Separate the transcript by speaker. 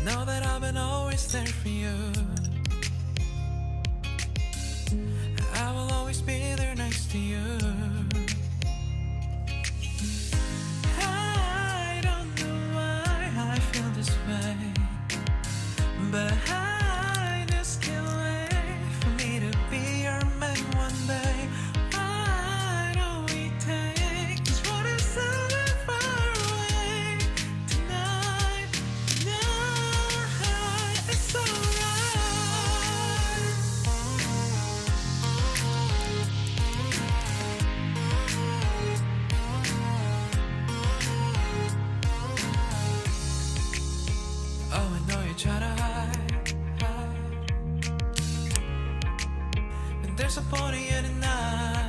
Speaker 1: know that I've been always there for you. I will always be there next to you. I don't know why I feel this way, but I just can't wait for me to be your man one day. Why don't we take this road so far away tonight? Tonight, it's alright. Oh, I know you try to hide, but there's a party in the night.